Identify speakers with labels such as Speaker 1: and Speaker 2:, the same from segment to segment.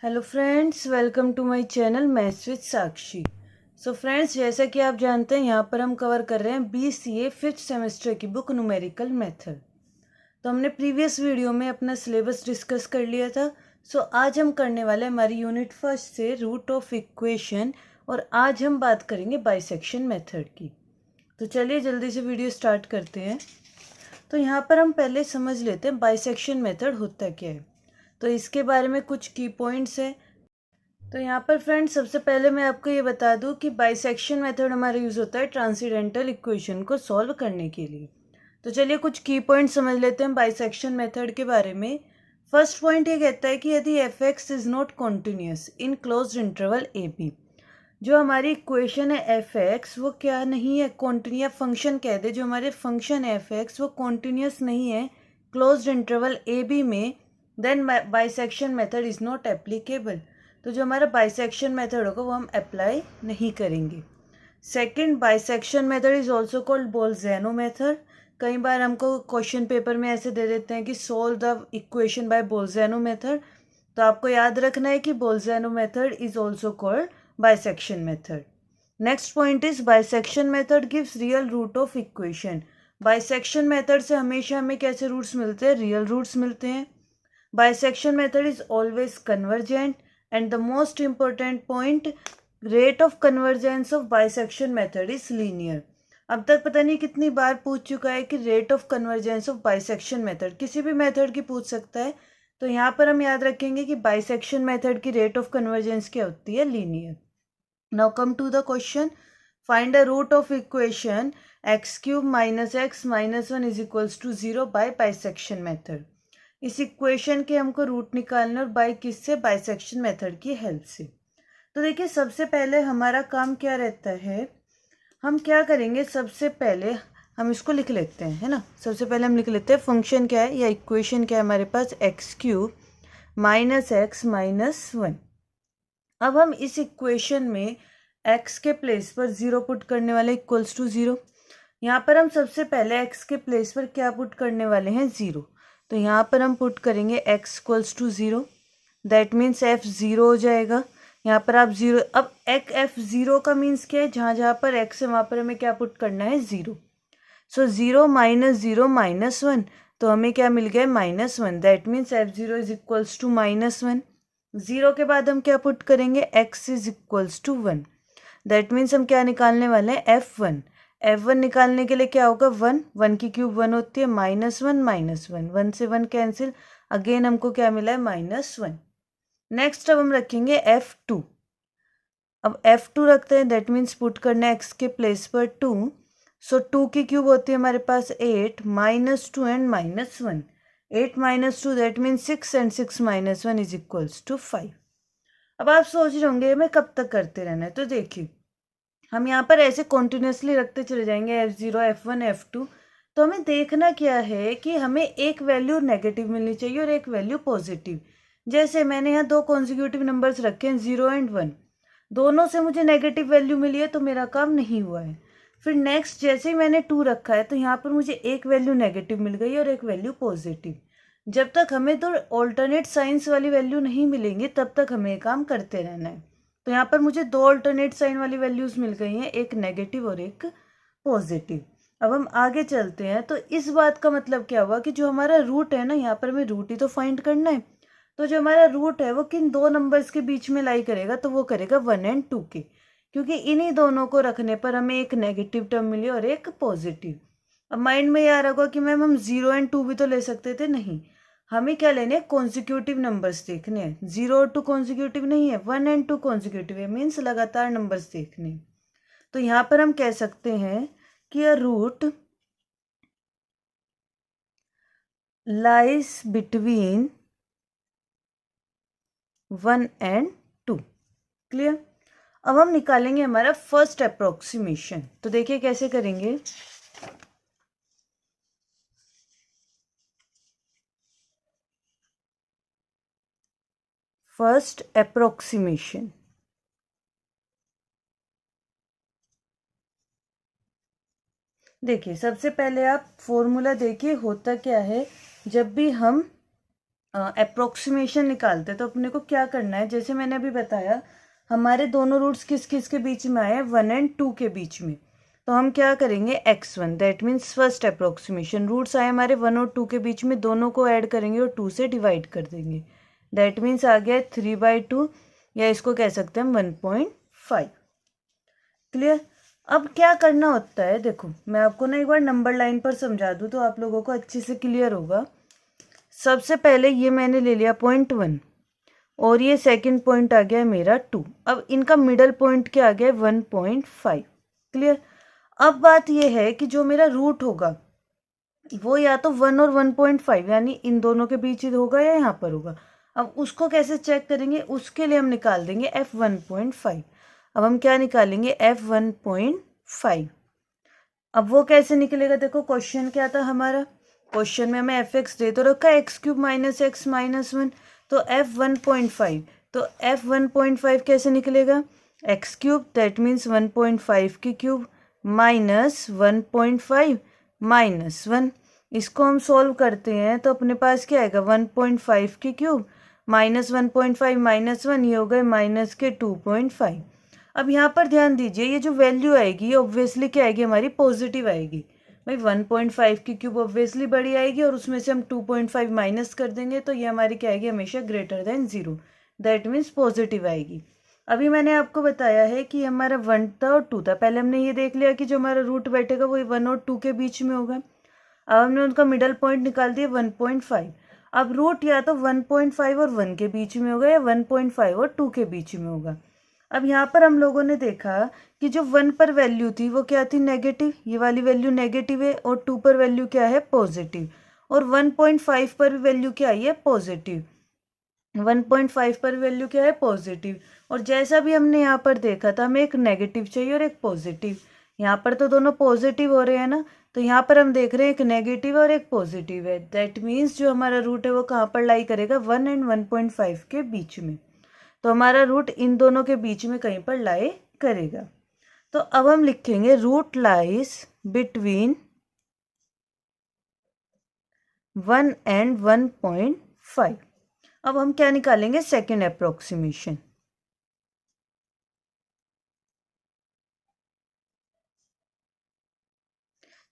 Speaker 1: Hello friends, welcome to my channel maths with Sakshi. So friends, जैसा कि आप जानते हैं यहाँ पर हम कवर कर रहे हैं BCA फिफ्थ सेमेस्टर की बुक न्यूमेरिकल मेथड। तो हमने प्रीवियस वीडियो में अपना सिलेबस डिस्कस कर लिया था। सो आज हम करने वाले हैं हमारी यूनिट फर्स्ट से रूट ऑफ इक्वेशन, और आज हम बात करेंगे बाइसेक्शन मेथड की। तो चलिए जल्दी से वीडियो स्टार्ट करते हैं। तो यहाँ पर हम पहले समझ लेते हैं बाइसेक्शन मेथड होता क्या है। तो इसके बारे में कुछ की पॉइंट्स है। तो यहाँ पर फ्रेंड्स, सबसे पहले मैं आपको ये बता दूँ कि बाइसेक्शन मेथड हमारा यूज़ होता है ट्रांसेंडेंटल इक्वेशन को सॉल्व करने के लिए। तो चलिए कुछ की पॉइंट समझ लेते हैं बाइसेक्शन मेथड के बारे में। फर्स्ट पॉइंट ये कहता है कि यदि F X is not continuous in closed interval A B, जो हमारी इक्वेशन है एफ एक्स वो क्या नहीं है, कॉन्टिन्यूस फंक्शन कह दे, जो हमारे फंक्शन है एफ एक्स वो कॉन्टिन्यूस नहीं है क्लोज्ड इंटरवल ए बी में, then bisection method is not applicable. तो जो हमारा बाइसेक्शन मेथड होगा वो हम अप्लाई नहीं करेंगे। Second, bisection method is also called Bolzano method. कई बार हमको क्वेश्चन पेपर में ऐसे दे देते हैं कि solve the equation by Bolzano method. तो आपको याद रखना है कि Bolzano method is also called bisection method. Next point is bisection method gives real root of equation. Bisection method से हमेशा हमें कैसे रूट्स मिलते हैं? रियल रूट्स मिलते हैं। Bisection method is always convergent, and the most important point, rate of convergence of bisection method is linear। अब तक पता नहीं कितनी बार पूछ चुका है कि rate of convergence of bisection method, किसी भी मेथड की पूछ सकता है। तो यहाँ पर हम याद रखेंगे कि बाइसेक्शन मेथड की रेट ऑफ कन्वर्जेंस क्या होती है? Linear. Now come to the question, find the root of equation X cube minus x minus one is equals to 0 by bisection method. इस इक्वेशन के हमको रूट निकालना, और बाय किससे? बाइसेक्शन मेथड की हेल्प से। तो देखिए, सबसे पहले हमारा काम क्या रहता है, हम क्या करेंगे, सबसे पहले हम इसको लिख लेते हैं, है ना। सबसे पहले हम लिख लेते हैं फंक्शन क्या है या इक्वेशन क्या है हमारे पास, x cube minus x minus one. अब हम इस इक्वेशन में एक्स के प्लेस पर 0 पुट करने वाले, इक्वल्स टू 0। यहाँ पर हम सबसे पहले एक्स के प्लेस पर क्या पुट करने वाले हैं? 0। तो यहाँ पर हम पुट करेंगे X equals to 0, that means F 0 हो जाएगा। यहाँ पर आप 0, अब एफ 0 का मीन्स क्या है? जहाँ जहाँ पर एक्स है वहाँ पर हमें क्या पुट करना है? 0। सो 0 माइनस 0 माइनस वन, तो हमें क्या मिल गया? Minus one, that means F 0 is equals to minus one. 0 के बाद हम क्या पुट करेंगे? X is equals to 1, that means हम क्या निकालने वाले हैं? F1। F1 निकालने के लिए क्या होगा? 1, 1 की क्यूब 1 होती है, माइनस वन माइनस वन, 1 से 1 कैंसिल, अगेन हमको क्या मिला है? Minus one. नेक्स्ट अब हम रखेंगे F2। अब F2 रखते हैं, दैट मीन्स पुट करना है एक्स के प्लेस पर 2। सो 2 की क्यूब होती है हमारे पास 8, minus two and minus one, 8 minus two that means 6, and 6 minus one is equals to 5। अब आप सोच रहे होंगे हमें कब तक करते रहना है। तो देखिए, हम यहाँ पर ऐसे कॉन्टिन्यूसली रखते चले जाएंगे F0 F1 F2। तो हमें देखना क्या है कि हमें एक वैल्यू नेगेटिव मिलनी चाहिए और एक वैल्यू पॉजिटिव। जैसे मैंने यहाँ दो कॉन्जिक्यूटिव नंबर्स रखे हैं 0 एंड 1, दोनों से मुझे नेगेटिव वैल्यू मिली है तो मेरा काम नहीं हुआ है। फिर नेक्स्ट, जैसे ही मैंने 2 रखा है तो यहाँ पर मुझे एक वैल्यू नेगेटिव मिल गई और एक वैल्यू पॉजिटिव। जब तक हमें तो ऑल्टरनेट साइंस वाली वैल्यू नहीं मिलेंगी तब तक हमें ये काम करते रहना है। तो यहाँ पर मुझे दो ऑल्टरनेट साइन वाली वैल्यूज मिल गई हैं, एक नेगेटिव और एक पॉजिटिव। अब हम आगे चलते हैं। तो इस बात का मतलब क्या हुआ कि जो हमारा रूट है ना, यहाँ पर हमें रूट ही तो फाइंड करना है। तो जो हमारा रूट है वो किन दो नंबर्स के बीच में लाई करेगा? तो वो करेगा 1 एंड 2 के, क्योंकि इन्हीं दोनों को रखने पर हमें एक नेगेटिव टर्म मिली और एक पॉजिटिव। अब माइंड में ये आ रहा होगा कि मैम हम 0 एंड 2 भी तो ले सकते थे। नहीं, हमें क्या लेने हैं? कॉन्जिक्यूटिव नंबर्स देखने हैं। 0 और 2 कॉन्जिक्यूटिव नहीं है, 1 एंड 2 कॉन्जिक्यूटिव है, मीन्स लगातार नंबर्स देखने हैं। तो यहाँ पर हम कह सकते हैं कि a root lies between 1 and 2। Clear? अब हम निकालेंगे हमारा फर्स्ट अप्रोक्सीमेशन। तो देखिए कैसे करेंगे। फर्स्ट अप्रोक्सीमेशन, देखिए सबसे पहले आप फॉर्मूला देखिए होता क्या है। जब भी हम अप्रोक्सीमेशन निकालते हैं तो अपने को क्या करना है, जैसे मैंने अभी बताया हमारे दोनों रूट्स किस किस के बीच में आए हैं, 1 और 2 के बीच में। तो हम क्या करेंगे, x1 that means first approximation, roots आए हमारे 1 और 2 के बीच में, दोनों को ऐड करेंगे और 2 से डिवाइड कर देंगे। दैट मीन्स आ गया 3/2 या इसको कह सकते हैं 1.5। क्लियर। अब क्या करना होता है, देखो मैं आपको ना एक बार नंबर लाइन पर समझा दूँ तो आप लोगों को अच्छे से क्लियर होगा। सबसे पहले ये मैंने ले लिया 0.1 और ये सेकंड पॉइंट आ गया मेरा 2। अब इनका मिडल पॉइंट क्या आ गया, 1.5। क्लियर। अब बात ये है कि जो मेरा रूट होगा वो या तो 1 और 1.5 यानी इन दोनों के बीच ही होगा या यहाँ पर होगा। अब उसको कैसे चेक करेंगे, उसके लिए हम निकाल देंगे f1.5। अब हम क्या निकालेंगे, f1.5। अब वो कैसे निकलेगा, देखो क्वेश्चन क्या था हमारा, क्वेश्चन में हमें fx दे तो रखा है x³ - x - 1, तो f1.5, तो f1.5 कैसे निकलेगा, x³ दैट मीन्स 1.5 की क्यूब माइनस 1.5 माइनस 1। इसको हम सॉल्व करते हैं तो अपने पास क्या आएगा, 1.5 की क्यूब माइनस 1.5 माइनस 1, ये हो गए माइनस के 2.5। अब यहाँ पर ध्यान दीजिए, ये जो वैल्यू आएगी ये ऑब्वियसली क्या आएगी, हमारी पॉजिटिव आएगी। भाई 1.5 की क्यूब ऑब्वियसली बड़ी आएगी और उसमें से हम 2.5 माइनस कर देंगे तो ये हमारी क्या आएगी, हमेशा greater than 0, that means positive आएगी। अभी मैंने आपको बताया है कि हमारा 1 था और 2 था, पहले हमने ये देख लिया कि जो हमारा रूट बैठेगा वो 1 और 2 के बीच में होगा। अब हमने उनका मिडल पॉइंट निकाल दिया 1.5। अब रूट या तो 1.5 और 1 के बीच में होगा या 1.5 और 2 के बीच में होगा। अब यहाँ पर हम लोगों ने देखा कि जो 1 पर वैल्यू थी वो क्या थी, नेगेटिव, ये वाली वैल्यू नेगेटिव है, और 2 पर वैल्यू क्या है, पॉजिटिव, और 1.5 पर भी वैल्यू क्या आई है, पॉजिटिव। 1.5 पर वैल्यू क्या है, पॉजिटिव। और जैसा भी हमने यहाँ पर देखा था हमें एक नेगेटिव चाहिए और एक पॉजिटिव, यहाँ पर तो दोनों पॉजिटिव हो रहे हैं ना, तो यहाँ पर हम देख रहे हैं एक नेगेटिव और एक पॉजिटिव है। दैट मीन्स जो हमारा रूट है वो कहाँ पर लाई करेगा, 1 और 1.5 के बीच में। तो हमारा रूट इन दोनों के बीच में कहीं पर लाई करेगा। तो अब हम लिखेंगे रूट लाइज बिटवीन 1 और 1.5। अब हम क्या निकालेंगे, सेकेंड अप्रोक्सीमेशन।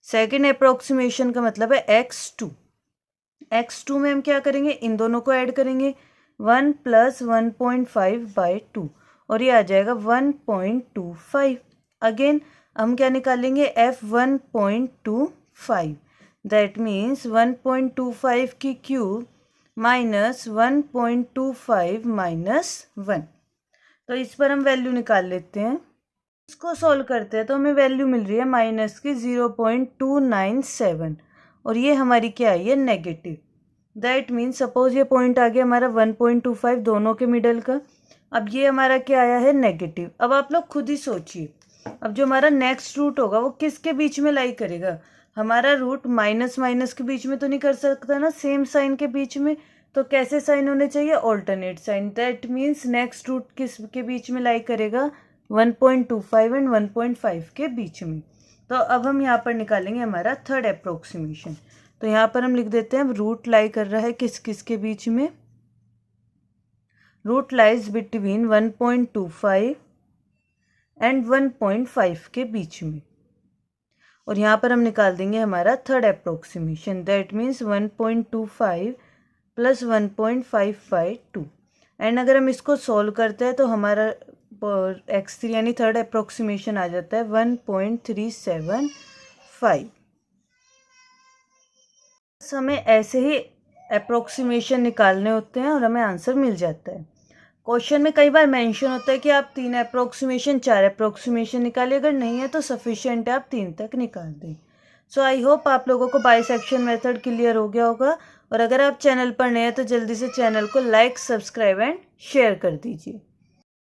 Speaker 1: सेकेंड अप्रोक्सीमेशन का मतलब है x2। x2 में हम क्या करेंगे, इन दोनों को ऐड करेंगे, 1 + 1.5/2 और ये आ जाएगा 1.25। अगेन हम क्या निकालेंगे, f1.25 दैट मीन्स 1.25 की क्यूब माइनस 1.25 माइनस 1। तो इस पर हम वैल्यू निकाल लेते हैं, इसको सॉल्व करते हैं तो हमें वैल्यू मिल रही है माइनस की 0.297 और ये हमारी क्या है, ये नेगेटिव। दैट मीन्स सपोज ये पॉइंट आ गया हमारा 1.25 दोनों के मिडल का, अब ये हमारा क्या आया है, नेगेटिव। अब आप लोग खुद ही सोचिए, अब जो हमारा नेक्स्ट रूट होगा वो किसके बीच में लाई करेगा, हमारा रूट माइनस माइनस के बीच में तो नहीं कर सकता ना, सेम साइन के बीच में। तो कैसे साइन होने चाहिए, alternate sign. That means next root किस के बीच में लाई करेगा, 1.25 एंड 1.5 के बीच में। तो अब हम यहाँ पर निकालेंगे हमारा थर्ड अप्रोक्सीमेशन। तो यहाँ पर हम लिख देते हैं रूट लाई कर रहा है किस किस के बीच में, रूट लाइज बिटवीन 1.25 एंड 1.5 के बीच में। और यहाँ पर हम निकाल देंगे हमारा third approximation, that means 1.25 + 1.5/2। And अगर हम इसको सॉल्व करते हैं तो हमारा x3 यानी थर्ड अप्रोक्सीमेशन आ जाता है 1.375। हमें ऐसे ही अप्रोक्सीमेशन निकालने होते हैं और हमें आंसर मिल जाता है। क्वेश्चन में कई बार मेंशन होता है कि आप 3 अप्रोक्सीमेशन 4 अप्रोक्सीमेशन निकालिए, अगर नहीं है तो सफिशिएंट है आप 3 तक निकाल दें। सो आई होप आप लोगों को बाइसेक्शन मेथड क्लियर हो गया होगा, और अगर आप चैनल पर नए हैं तो जल्दी से चैनल को लाइक, सब्सक्राइब एंड शेयर कर दीजिए।